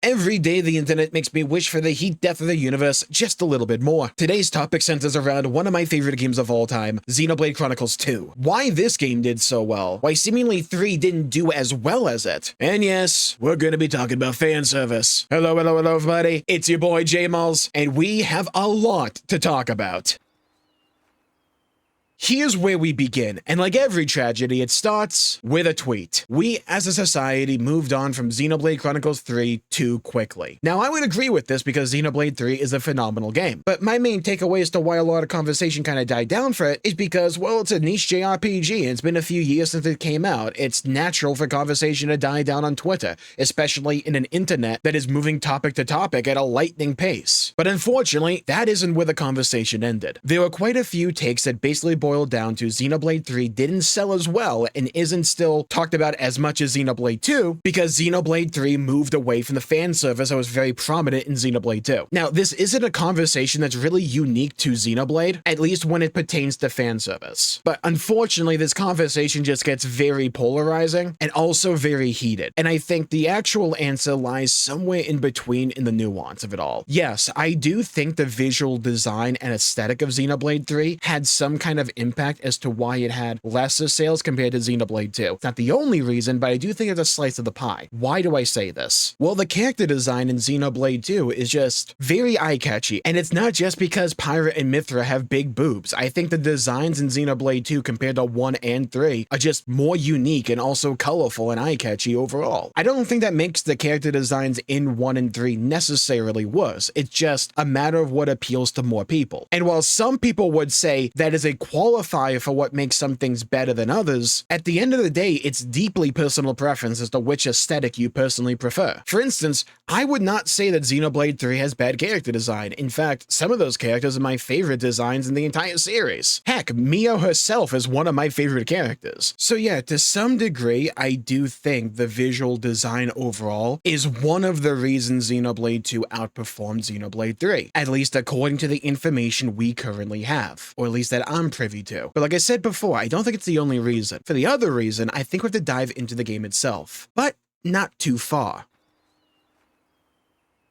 Every day the internet makes me wish for the heat death of the universe just a little bit more. Today's topic centers around one of my favorite games of all time, Xenoblade Chronicles 2. Why this game did so well, why seemingly 3 didn't do as well as it. And yes, we're gonna be talking about fan service. Hello everybody, it's your boy Jmulls, and we have a lot to talk about. Here's where we begin, and like every tragedy, it starts with a tweet. We, as a society, moved on from Xenoblade Chronicles 3 too quickly. Now, I would agree with this because Xenoblade 3 is a phenomenal game, but my main takeaway as to why a lot of conversation kind of died down for it is because, well, it's a niche JRPG, and it's been a few years since it came out. It's natural for conversation to die down on Twitter, especially in an internet that is moving topic to topic at a lightning pace. But unfortunately, that isn't where the conversation ended. There were quite a few takes that basically boiled down to Xenoblade 3 didn't sell as well and isn't still talked about as much as Xenoblade 2 because Xenoblade 3 moved away from the fan service that was very prominent in Xenoblade 2. Now, this isn't a conversation that's really unique to Xenoblade, at least when it pertains to fan service. But unfortunately, this conversation just gets very polarizing and also very heated. And I think the actual answer lies somewhere in between in the nuance of it all. Yes, I do think the visual design and aesthetic of Xenoblade 3 had some kind of impact as to why it had lesser sales compared to Xenoblade 2. It's not the only reason, but I do think it's a slice of the pie. Why do I say this? Well, the character design in Xenoblade 2 is just very eye-catchy, and it's not just because Pyra and Mithra have big boobs. I think the designs in Xenoblade 2 compared to 1 and 3 are just more unique and also colorful and eye-catchy overall. I don't think that makes the character designs in 1 and 3 necessarily worse. It's just a matter of what appeals to more people. And while some people would say that is a qualifier for what makes some things better than others, at the end of the day, it's deeply personal preference as to which aesthetic you personally prefer. For instance, I would not say that Xenoblade 3 has bad character design. In fact, some of those characters are my favorite designs in the entire series. Heck, Mio herself is one of my favorite characters. So yeah, to some degree, I do think the visual design overall is one of the reasons Xenoblade 2 outperformed Xenoblade 3, at least according to the information we currently have, or at least that I'm privy to. But like I said before, I don't think it's the only reason. For the other reason, I think we have to dive into the game itself, but not too far.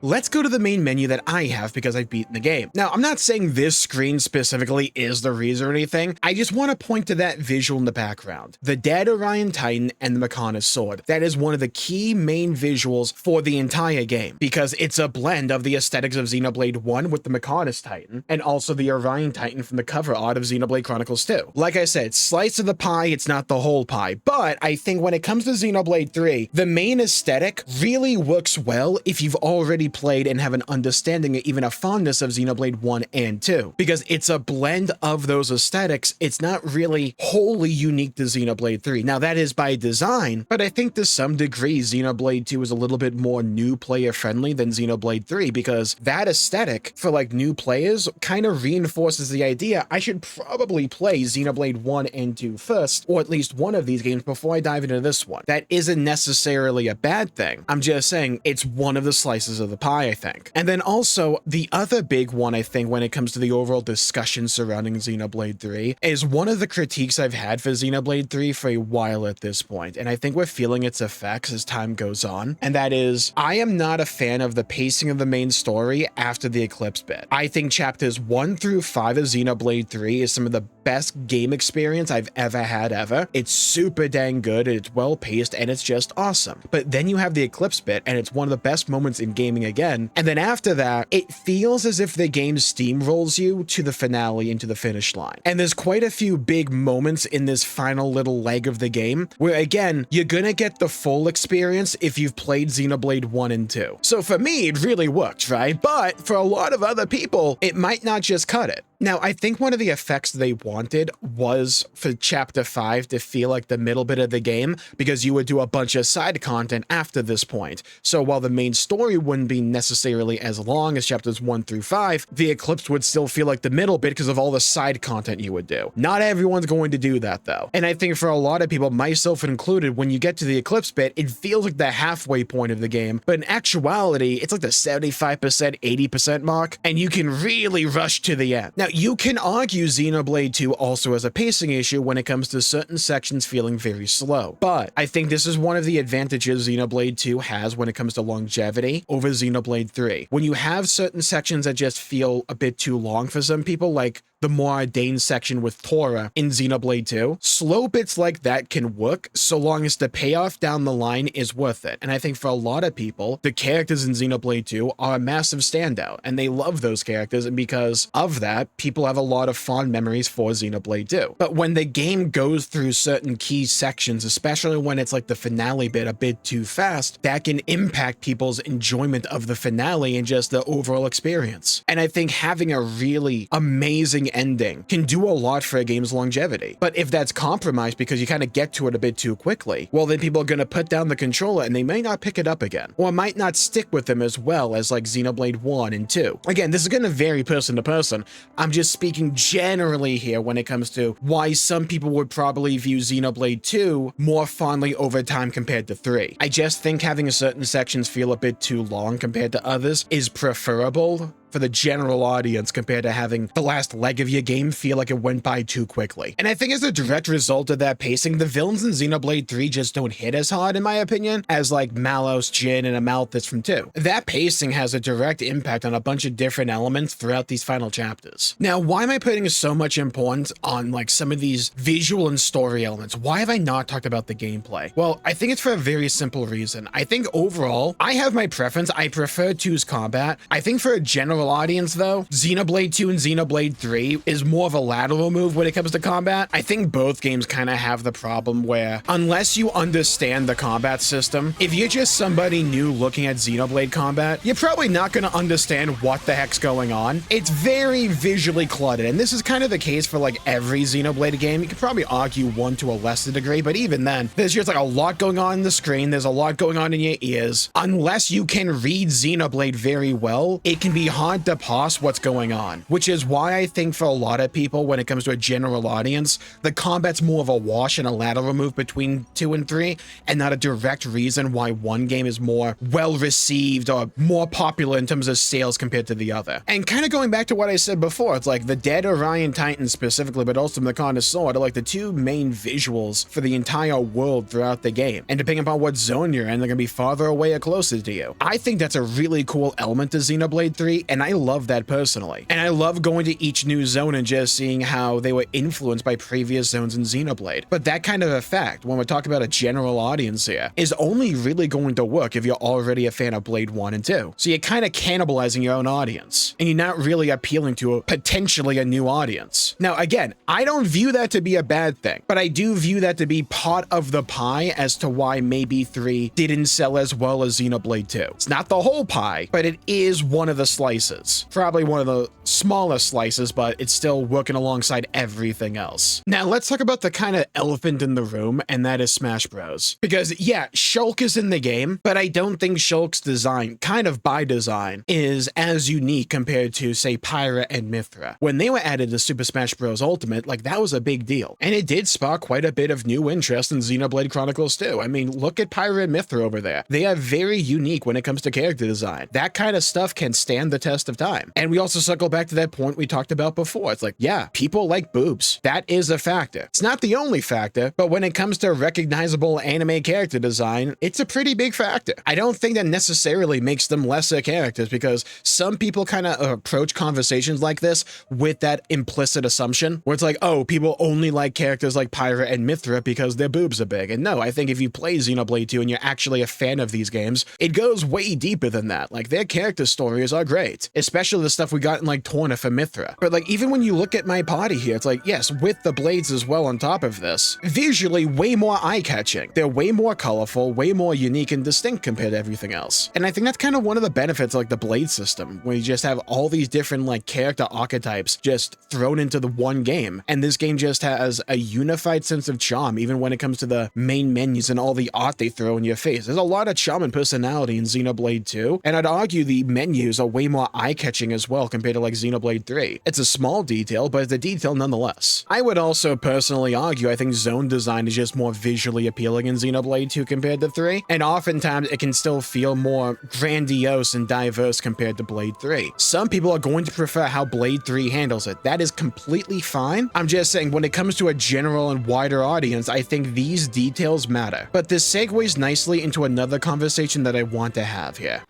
Let's go to the main menu that I have because I've beaten the game. Now, I'm not saying this screen specifically is the reason or anything. I just want to point to that visual in the background. The dead Orion Titan and the Mechonis sword. That is one of the key main visuals for the entire game because it's a blend of the aesthetics of Xenoblade 1 with the Mechonis Titan and also the Orion Titan from the cover art of Xenoblade Chronicles 2. Like I said, slice of the pie, it's not the whole pie, but I think when it comes to Xenoblade 3, the main aesthetic really works well if you've already played and have an understanding or even a fondness of Xenoblade 1 and 2, because it's a blend of those aesthetics. It's not really wholly unique to Xenoblade 3. Now that is by design, but I think to some degree Xenoblade 2 is a little bit more new player friendly than Xenoblade 3 because that aesthetic for like new players kind of reinforces the idea I should probably play Xenoblade 1 and 2 first, or at least one of these games before I dive into this one. That isn't necessarily a bad thing. I'm just saying it's one of the slices of the pie, I think. And then also, the other big one, I think, when it comes to the overall discussion surrounding Xenoblade 3 is one of the critiques I've had for Xenoblade 3 for a while at this point, and I think we're feeling its effects as time goes on, and that is, I am not a fan of the pacing of the main story after the Eclipse bit. I think chapters 1 through 5 of Xenoblade 3 is some of the best game experience I've ever had ever. It's super dang good, it's well paced, and it's just awesome. But then you have the Eclipse bit, and it's one of the best moments in gaming again. And then after that, it feels as if the game steamrolls you to the finale and to the finish line. And there's quite a few big moments in this final little leg of the game where, again, you're gonna get the full experience if you've played Xenoblade 1 and 2. So for me, it really worked, right? But for a lot of other people, it might not just cut it. Now, I think one of the effects they wanted was for Chapter 5 to feel like the middle bit of the game because you would do a bunch of side content after this point. So while the main story wouldn't be necessarily as long as Chapters 1 through 5, the Eclipse would still feel like the middle bit because of all the side content you would do. Not everyone's going to do that, though. And I think for a lot of people, myself included, when you get to the Eclipse bit, it feels like the halfway point of the game, but in actuality, it's like the 75%, 80% mark, and you can really rush to the end. Now, you can argue Xenoblade 2 also has a pacing issue when it comes to certain sections feeling very slow, but I think this is one of the advantages Xenoblade 2 has when it comes to longevity over Xenoblade 3. When you have certain sections that just feel a bit too long for some people, like the more ordained section with Tora in Xenoblade 2, slow bits like that can work so long as the payoff down the line is worth it. And I think for a lot of people, the characters in Xenoblade 2 are a massive standout, and they love those characters, and because of that, people have a lot of fond memories for Xenoblade 2. But when the game goes through certain key sections, especially when it's like the finale bit a bit too fast, that can impact people's enjoyment of the finale and just the overall experience. And I think having a really amazing ending can do a lot for a game's longevity. But if that's compromised because you kind of get to it a bit too quickly, well, then people are going to put down the controller and they may not pick it up again, or might not stick with them as well as like Xenoblade 1 and 2. Again, this is going to vary person to person. I'm just speaking generally here when it comes to why some people would probably view Xenoblade 2 more fondly over time compared to 3. I just think having certain sections feel a bit too long compared to others is preferable for the general audience compared to having the last leg of your game feel like it went by too quickly. And I think as a direct result of that pacing, the villains in Xenoblade 3 just don't hit as hard, in my opinion, as like Malos, Jin, and Amalthus from 2. That pacing has a direct impact on a bunch of different elements throughout these final chapters. Now, why am I putting so much importance on like some of these visual and story elements? Why have I not talked about the gameplay? Well, I think it's for a very simple reason. I think overall, I have my preference. I prefer 2's combat. I think for a general audience though, Xenoblade 2 and Xenoblade 3 is more of a lateral move when it comes to combat. I think both games kind of have the problem where unless you understand the combat system, if you're just somebody new looking at Xenoblade combat, you're probably not going to understand what the heck's going on. It's very visually cluttered, and this is kind of the case for like every Xenoblade game. You could probably argue one to a lesser degree, but even then, there's just like a lot going on in the screen. There's a lot going on in your ears. Unless you can read Xenoblade very well, it can be hard to parse what's going on, which is why I think for a lot of people, when it comes to a general audience, the combat's more of a wash and a lateral move between 2 and 3, and not a direct reason why one game is more well received or more popular in terms of sales compared to the other. And kind of going back to what I said before, it's like the Dead Orion Titan specifically, but also the Makanos Sword are like the two main visuals for the entire world throughout the game. And depending upon what zone you're in, they're gonna be farther away or closer to you. I think that's a really cool element to Xenoblade 3, and I love that personally. And I love going to each new zone and just seeing how they were influenced by previous zones in Xenoblade. But that kind of effect, when we're talking about a general audience here, is only really going to work if you're already a fan of Blade 1 and 2. So you're kind of cannibalizing your own audience, and you're not really appealing to potentially a new audience. Now, again, I don't view that to be a bad thing, but I do view that to be part of the pie as to why maybe 3 didn't sell as well as Xenoblade 2. It's not the whole pie, but it is one of the slices. Probably one of the smaller slices, but it's still working alongside everything else. Now, let's talk about the kind of elephant in the room, and that is Smash Bros. Because, yeah, Shulk is in the game, but I don't think Shulk's design, kind of by design, is as unique compared to, say, Pyra and Mythra. When they were added to Super Smash Bros. Ultimate, like, that was a big deal. And it did spark quite a bit of new interest in Xenoblade Chronicles too. I mean, look at Pyra and Mythra over there. They are very unique when it comes to character design. That kind of stuff can stand the test of time. And we also circle back to that point we talked about before. It's like, yeah, people like boobs. That is a factor. It's not the only factor, but when it comes to recognizable anime character design, it's a pretty big factor. I don't think that necessarily makes them lesser characters, because some people kind of approach conversations like this with that implicit assumption where it's like, oh, people only like characters like Pyra and Mythra because their boobs are big. And no, I think if you play Xenoblade 2 and you're actually a fan of these games, it goes way deeper than that. Like, their character stories are great, especially the stuff we got in like Torna for Mythra. But like, even when you look at my party here, it's like, yes, with the blades as well on top of this, visually way more eye-catching. They're way more colorful, way more unique and distinct compared to everything else. And I think that's kind of one of the benefits of like the blade system, where you just have all these different like character archetypes just thrown into the one game. And this game just has a unified sense of charm, even when it comes to the main menus and all the art they throw in your face. There's a lot of charm and personality in Xenoblade 2, and I'd argue the menus are way more more eye-catching as well compared to like Xenoblade 3. It's a small detail, but it's a detail nonetheless. I would also personally argue I think zone design is just more visually appealing in Xenoblade 2 compared to 3, and oftentimes it can still feel more grandiose and diverse compared to Blade 3. Some people are going to prefer how Blade 3 handles it. That is completely fine. I'm just saying when it comes to a general and wider audience, I think these details matter. But this segues nicely into another conversation that I want to have here.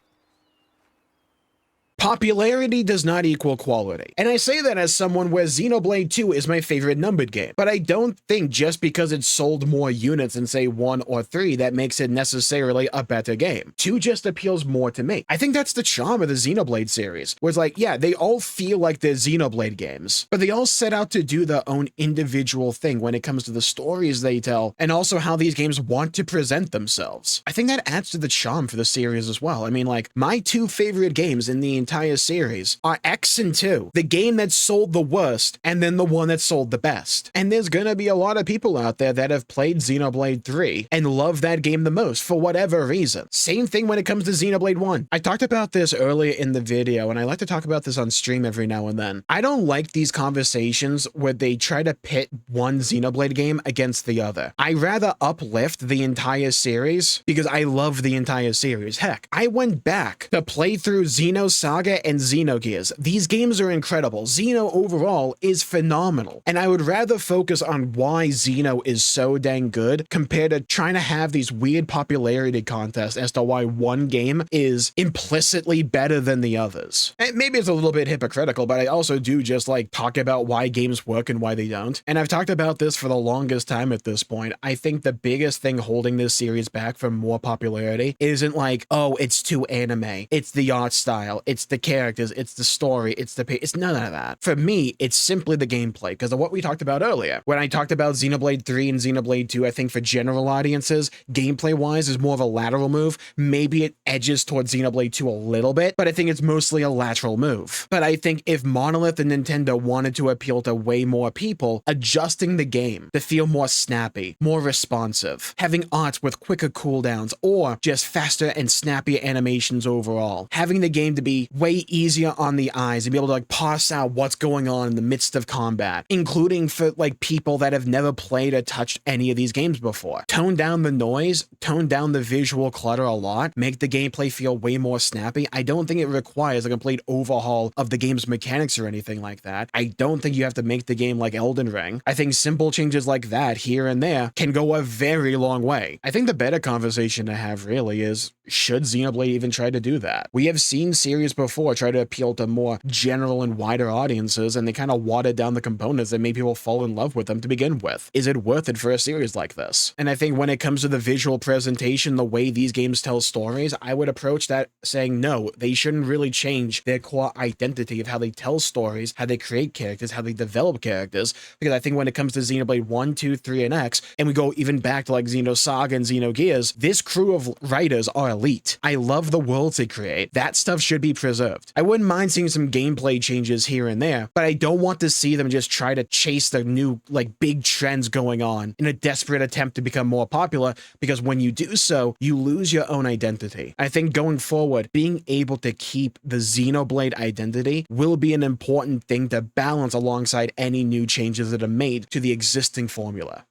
Popularity does not equal quality. And I say that as someone where Xenoblade 2 is my favorite numbered game. But I don't think just because it sold more units than say 1 or 3 that makes it necessarily a better game. 2 just appeals more to me. I think that's the charm of the Xenoblade series, where it's like, yeah, they all feel like they're Xenoblade games, but they all set out to do their own individual thing when it comes to the stories they tell, and also how these games want to present themselves. I think that adds to the charm for the series as well. I mean, like, my 2 favorite games in the entire series are X and 2, the game that sold the worst and then the one that sold the best. And there's gonna be a lot of people out there that have played Xenoblade 3 and love that game the most for whatever reason. Same thing when it comes to Xenoblade 1. I talked about this earlier in the video, and I like to talk about this on stream every now and then. I don't like these conversations where they try to pit one Xenoblade game against the other. I rather uplift the entire series because I love the entire series. Heck, I went back to play through Xenosaga and Xenogears. These games are incredible. Xeno overall is phenomenal, and I would rather focus on why Xeno is so dang good compared to trying to have these weird popularity contests as to why one game is implicitly better than the others. And maybe it's a little bit hypocritical, but I also do just like talk about why games work and why they don't. And I've talked about this for the longest time at this point. I think the biggest thing holding this series back from more popularity isn't like, oh, it's too anime, it's the art style, it's the characters, it's the story, it's none of that. For me, it's simply the gameplay, because of what we talked about earlier. When I talked about Xenoblade 3 and Xenoblade 2, I think for general audiences, gameplay-wise is more of a lateral move. Maybe it edges towards Xenoblade 2 a little bit, but I think it's mostly a lateral move. But I think if Monolith and Nintendo wanted to appeal to way more people, adjusting the game to feel more snappy, more responsive, having art with quicker cooldowns, or just faster and snappier animations overall, having the game to be way easier on the eyes and be able to like parse out what's going on in the midst of combat, including for like people that have never played or touched any of these games before. Tone down the noise, tone down the visual clutter a lot, make the gameplay feel way more snappy. I don't think it requires a complete overhaul of the game's mechanics or anything like that. I don't think you have to make the game like Elden Ring. I think simple changes like that here and there can go a very long way. I think the better conversation to have really is, should Xenoblade even try to do that? We have seen series before try to appeal to more general and wider audiences, and they kind of watered down the components that made people fall in love with them to begin with. Is it worth it for a series like this? And I think when it comes to the visual presentation, the way these games tell stories, I would approach that saying no, they shouldn't really change their core identity of how they tell stories, how they create characters, how they develop characters, because I think when it comes to Xenoblade 1, 2, 3, and X, and we go even back to like Xenosaga and Xenogears, this crew of writers are elite. I love the worlds they create. That stuff should be preserved. I wouldn't mind seeing some gameplay changes here and there, but I don't want to see them just try to chase the new like big trends going on in a desperate attempt to become more popular, because when you do so, you lose your own identity. I think going forward, being able to keep the Xenoblade identity will be an important thing to balance alongside any new changes that are made to the existing formula.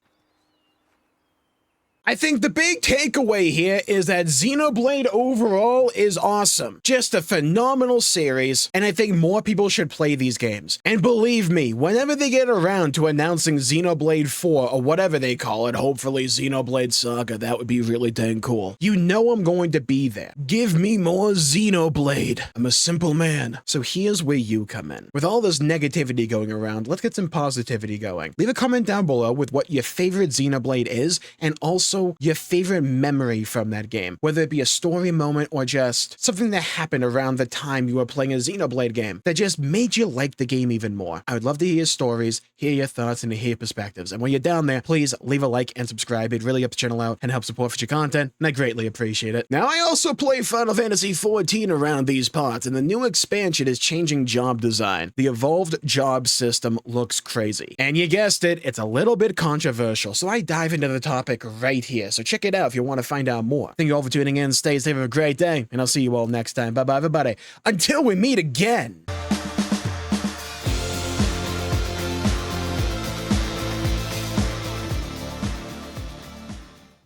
I think the big takeaway here is that Xenoblade overall is awesome. Just a phenomenal series, and I think more people should play these games. And believe me, whenever they get around to announcing Xenoblade 4 or whatever they call it, hopefully Xenoblade Saga, that would be really dang cool. You know I'm going to be there. Give me more Xenoblade. I'm a simple man. So here's where you come in. With all this negativity going around, let's get some positivity going. Leave a comment down below with what your favorite Xenoblade is, and also your favorite memory from that game, whether it be a story moment or just something that happened around the time you were playing a Xenoblade game that just made you like the game even more. I would love to hear your stories, hear your thoughts, and hear your perspectives. And when you're down there, please leave a like and subscribe. It really helps the channel out and helps support future content, and I greatly appreciate it. Now, I also play Final Fantasy XIV around these parts, and the new expansion is changing job design. The evolved job system looks crazy. And you guessed it, it's a little bit controversial, so I dive into the topic right here, so check it out if you want to find out more. Thank you all for tuning in. Stay safe, have a great day, and I'll see you all next time. Bye-bye, everybody. Until we meet again.